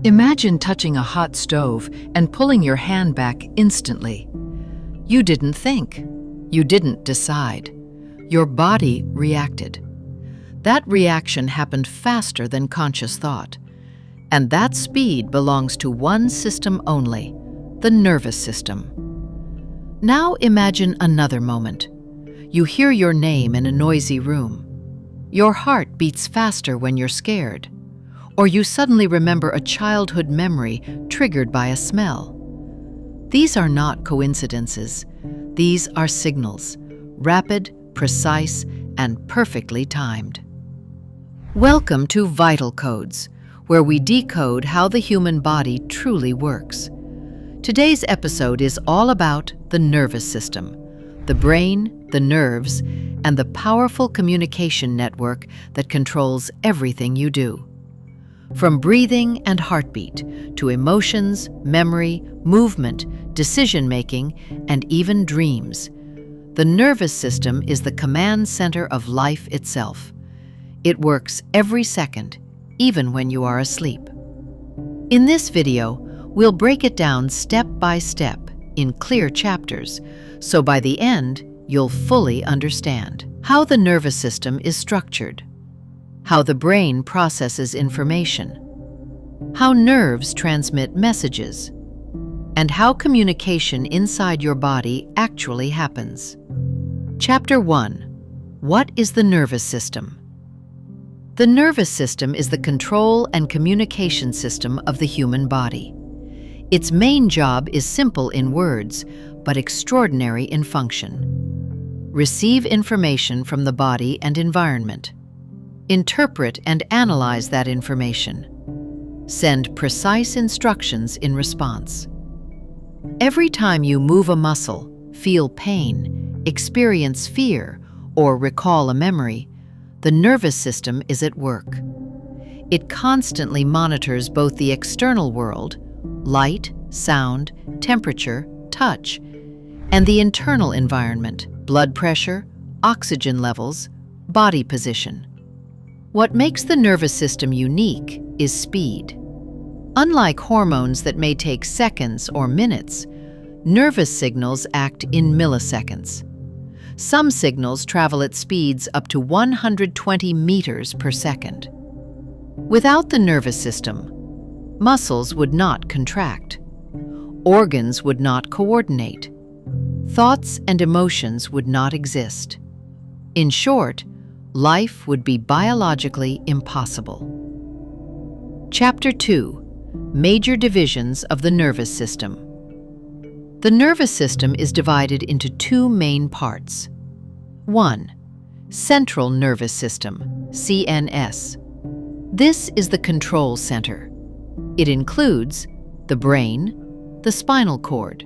Imagine touching a hot stove and pulling your hand back instantly. You didn't think. You didn't decide. Your body reacted. That reaction happened faster than conscious thought. And that speed belongs to one system only, the nervous system. Now imagine another moment. You hear your name in a noisy room. Your heart beats faster when you're scared. Or you suddenly remember a childhood memory triggered by a smell. These are not coincidences. These are signals, rapid, precise, and perfectly timed. Welcome to Vital Codes, where we decode how the human body truly works. Today's episode is all about the nervous system, the brain, the nerves, and the powerful communication network that controls everything you do. From breathing and heartbeat to emotions, memory, movement, decision-making, and even dreams, the nervous system is the command center of life itself. It works every second, even when you are asleep. In this video, we'll break it down step by step in clear chapters, so by the end, you'll fully understand how the nervous system is structured, how the brain processes information, how nerves transmit messages, and how communication inside your body actually happens. Chapter 1. What is the nervous system? The nervous system is the control and communication system of the human body. Its main job is simple in words, but extraordinary in function. Receive information from the body and environment. Interpret and analyze that information. Send precise instructions in response. Every time you move a muscle, feel pain, experience fear, or recall a memory, the nervous system is at work. It constantly monitors both the external world, light, sound, temperature, touch, and the internal environment, blood pressure, oxygen levels, body position. What makes the nervous system unique is speed. Unlike hormones that may take seconds or minutes, nervous signals act in milliseconds. Some signals travel at speeds up to 120 meters per second. Without the nervous system, muscles would not contract, organs would not coordinate, thoughts and emotions would not exist. In short, life would be biologically impossible. Chapter 2. Major divisions of the nervous system. The nervous system is divided into two main parts. 1. Central nervous system, CNS. This is the control center. It includes the brain, the spinal cord.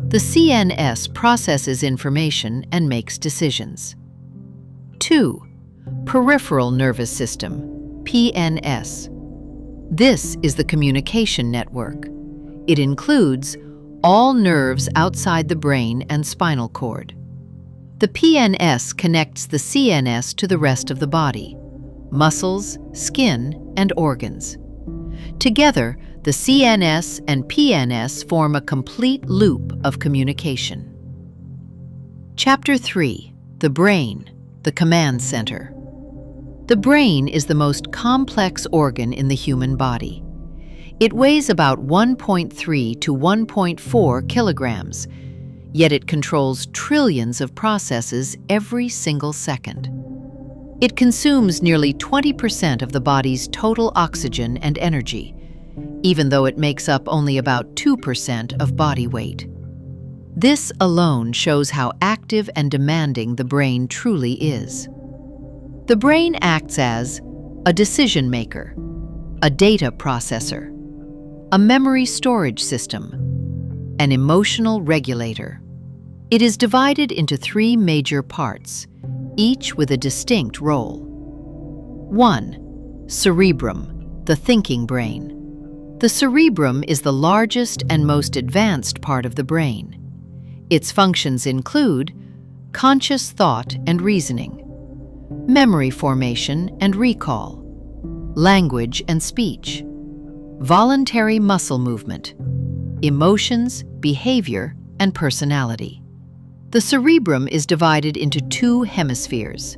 The CNS processes information and makes decisions. 2. Peripheral nervous system, PNS. This is the communication network. It includes all nerves outside the brain and spinal cord. The PNS connects the CNS to the rest of the body, muscles, skin, and organs. Together, the CNS and PNS form a complete loop of communication. Chapter 3. The brain, the command center. The brain is the most complex organ in the human body. It weighs about 1.3 to 1.4 kilograms, yet it controls trillions of processes every single second. It consumes nearly 20% of the body's total oxygen and energy, even though it makes up only about 2% of body weight. This alone shows how active and demanding the brain truly is. The brain acts as a decision maker, a data processor, a memory storage system, an emotional regulator. It is divided into three major parts, each with a distinct role. 1. Cerebrum, the thinking brain. The cerebrum is the largest and most advanced part of the brain. Its functions include conscious thought and reasoning, memory formation and recall, language and speech, voluntary muscle movement, emotions, behavior, and personality. The cerebrum is divided into two hemispheres.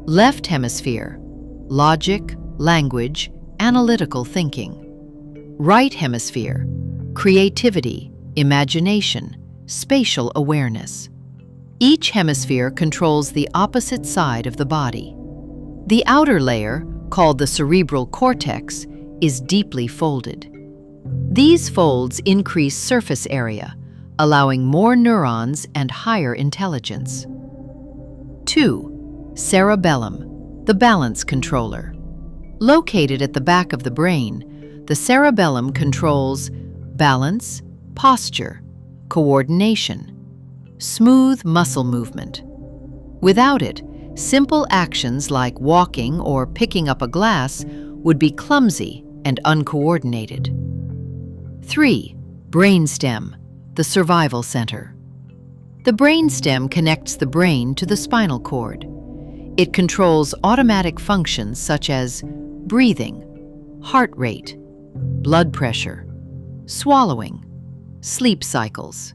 Left hemisphere, logic, language, analytical thinking. Right hemisphere, creativity, imagination, spatial awareness. Each hemisphere controls the opposite side of the body. The outer layer, called the cerebral cortex, is deeply folded. These folds increase surface area, allowing more neurons and higher intelligence. 2. Cerebellum, the balance controller. Located at the back of the brain, the cerebellum controls balance, posture, coordination, smooth muscle movement. Without it, simple actions like walking or picking up a glass would be clumsy and uncoordinated. 3. Brainstem, the survival center. The brainstem connects the brain to the spinal cord. It controls automatic functions such as breathing, heart rate, blood pressure, swallowing, sleep cycles.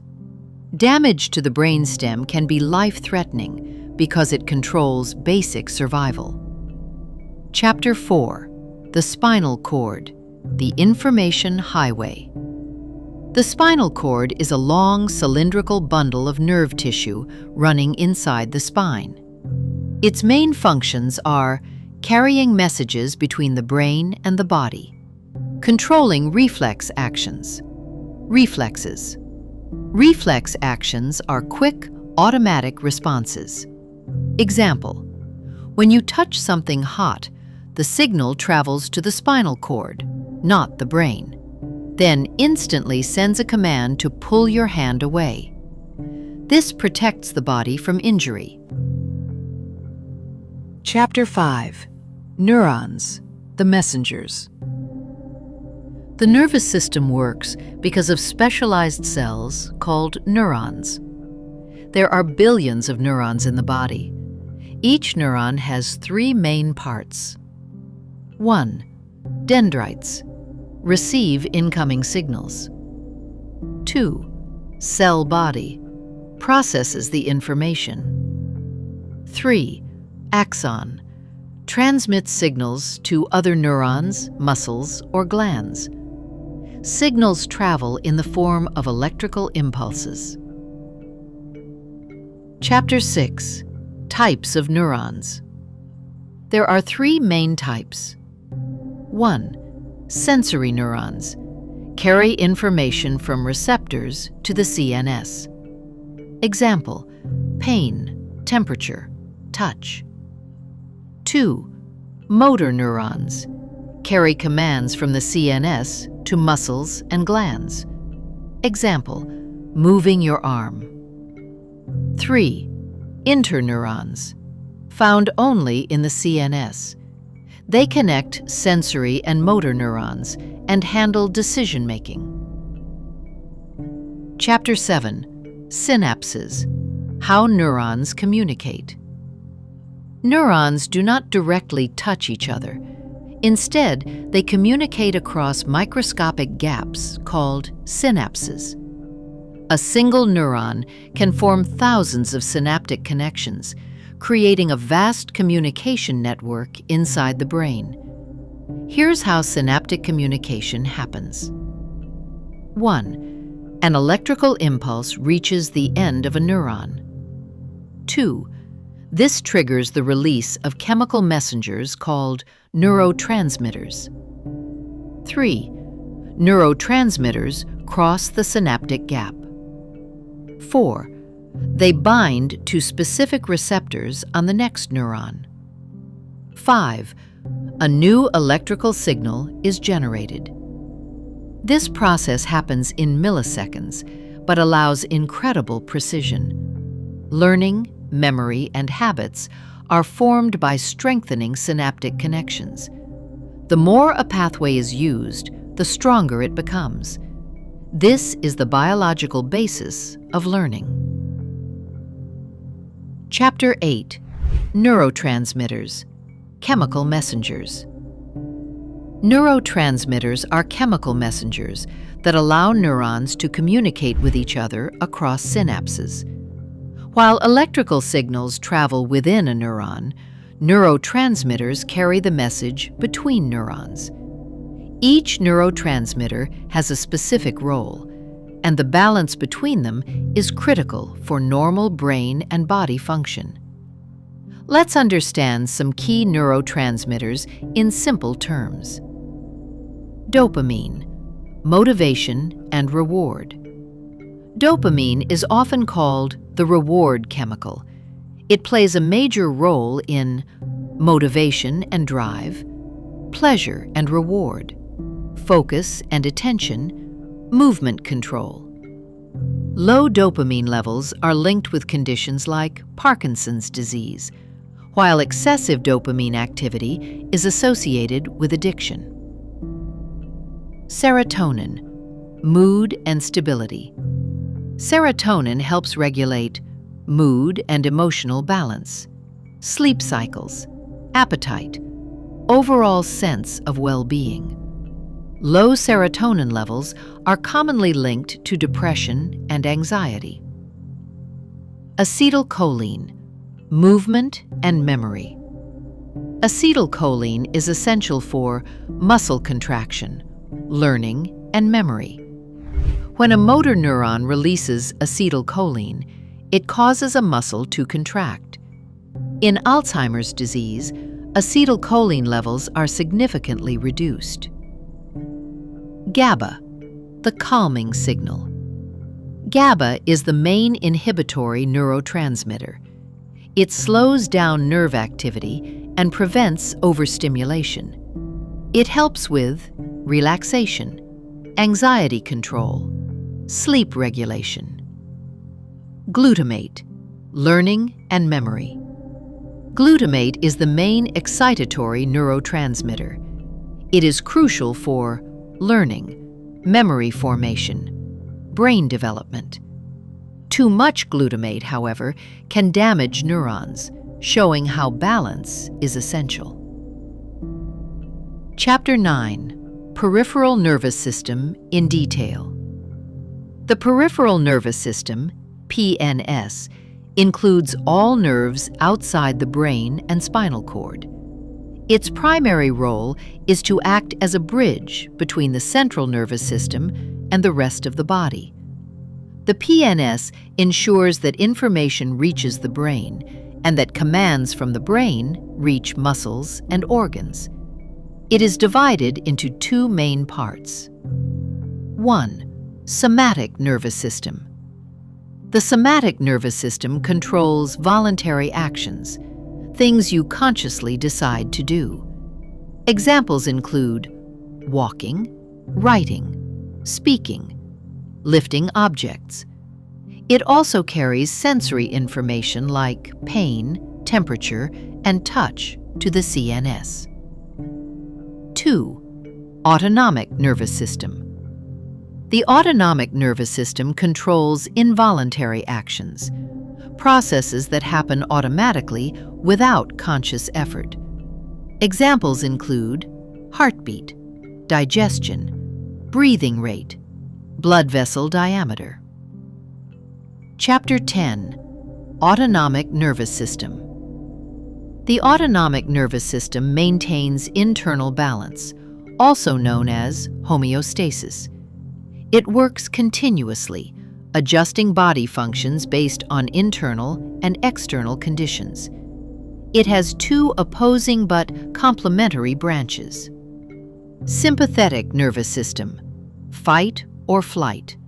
Damage to the brainstem can be life-threatening because it controls basic survival. Chapter 4. The spinal cord, the information highway. The spinal cord is a long, cylindrical bundle of nerve tissue running inside the spine. Its main functions are carrying messages between the brain and the body, controlling reflex actions. Reflexes. Reflex actions are quick, automatic responses. Example: when you touch something hot, the signal travels to the spinal cord, not the brain, then instantly sends a command to pull your hand away. This protects the body from injury. Chapter 5. Neurons, the messengers. The nervous system works because of specialized cells called neurons. There are billions of neurons in the body. Each neuron has three main parts. 1. Dendrites. Receive incoming signals. 2. Cell body. Processes the information. 3. Axon. Transmits signals to other neurons, muscles, or glands. Signals travel in the form of electrical impulses. Chapter 6. Types of neurons. There are three main types. 1. Sensory neurons. Carry information from receptors to the CNS. Example: pain, temperature, touch. 2. Motor neurons. Carry commands from the CNS to muscles and glands. Example: moving your arm. 3. Interneurons. Found only in the CNS. They connect sensory and motor neurons and handle decision-making. Chapter 7. Synapses. How neurons communicate. Neurons do not directly touch each other. Instead, they communicate across microscopic gaps called synapses. A single neuron can form thousands of synaptic connections, creating a vast communication network inside the brain. Here's how synaptic communication happens. 1. An electrical impulse reaches the end of a neuron. 2. This triggers the release of chemical messengers called neurotransmitters. 3. Neurotransmitters cross the synaptic gap. 4. They bind to specific receptors on the next neuron. 5. A new electrical signal is generated. This process happens in milliseconds, but allows incredible precision. Learning, memory, and habits are formed by strengthening synaptic connections. The more a pathway is used, the stronger it becomes. This is the biological basis of learning. Chapter 8. Neurotransmitters, chemical messengers. Neurotransmitters are chemical messengers that allow neurons to communicate with each other across synapses. While electrical signals travel within a neuron, neurotransmitters carry the message between neurons. Each neurotransmitter has a specific role, and the balance between them is critical for normal brain and body function. Let's understand some key neurotransmitters in simple terms. Dopamine, motivation and reward. Dopamine is often called the reward chemical. It plays a major role in motivation and drive, pleasure and reward, focus and attention, movement control. Low dopamine levels are linked with conditions like Parkinson's disease, while excessive dopamine activity is associated with addiction. Serotonin, mood and stability. Serotonin helps regulate mood and emotional balance, sleep cycles, appetite, overall sense of well-being. Low serotonin levels are commonly linked to depression and anxiety. Acetylcholine, movement and memory. Acetylcholine is essential for muscle contraction, learning, and memory. When a motor neuron releases acetylcholine, it causes a muscle to contract. In Alzheimer's disease, acetylcholine levels are significantly reduced. GABA, the calming signal. GABA is the main inhibitory neurotransmitter. It slows down nerve activity and prevents overstimulation. It helps with relaxation, anxiety control, sleep regulation. Glutamate, learning and memory. Glutamate is the main excitatory neurotransmitter. It is crucial for learning, memory formation, brain development. Too much glutamate, however, can damage neurons, showing how balance is essential. Chapter 9. Peripheral nervous system in detail. The peripheral nervous system, PNS, includes all nerves outside the brain and spinal cord. Its primary role is to act as a bridge between the central nervous system and the rest of the body. The PNS ensures that information reaches the brain and that commands from the brain reach muscles and organs. It is divided into two main parts. 1. Somatic nervous system. The somatic nervous system controls voluntary actions, things you consciously decide to do. Examples include walking, writing, speaking, lifting objects. It also carries sensory information like pain, temperature, and touch to the CNS. 2. Autonomic nervous system. The autonomic nervous system controls involuntary actions, processes that happen automatically without conscious effort. Examples include heartbeat, digestion, breathing rate, blood vessel diameter. Chapter 10. Autonomic nervous system. The autonomic nervous system maintains internal balance, also known as homeostasis. It works continuously, adjusting body functions based on internal and external conditions. It has two opposing but complementary branches. Sympathetic nervous system, fight or flight.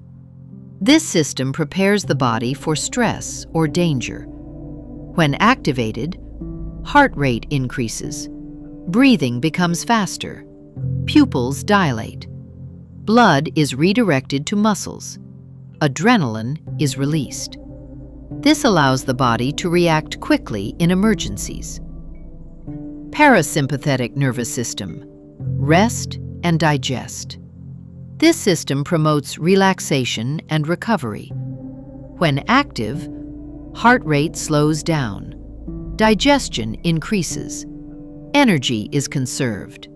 This system prepares the body for stress or danger. When activated, heart rate increases, breathing becomes faster, pupils dilate, blood is redirected to muscles, adrenaline is released. This allows the body to react quickly in emergencies. Parasympathetic nervous system, rest and digest. This system promotes relaxation and recovery. When active, heart rate slows down, digestion increases, energy is conserved,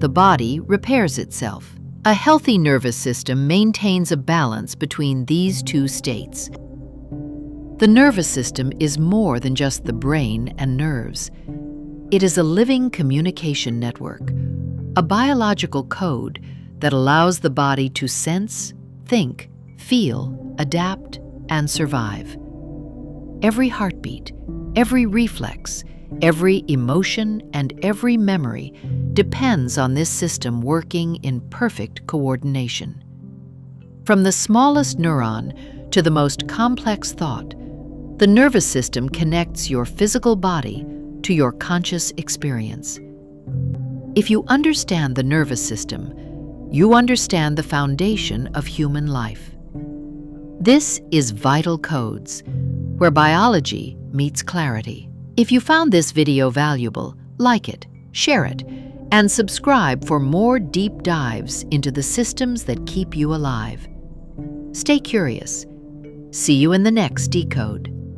the body repairs itself. A healthy nervous system maintains a balance between these two states. The nervous system is more than just the brain and nerves. It is a living communication network, a biological code that allows the body to sense, think, feel, adapt, and survive. Every heartbeat, every reflex, every emotion, and every memory depends on this system working in perfect coordination. From the smallest neuron to the most complex thought, the nervous system connects your physical body to your conscious experience. If you understand the nervous system, you understand the foundation of human life. This is Vital Codes, where biology meets clarity. If you found this video valuable, like it, share it, and subscribe for more deep dives into the systems that keep you alive. Stay curious. See you in the next Decode.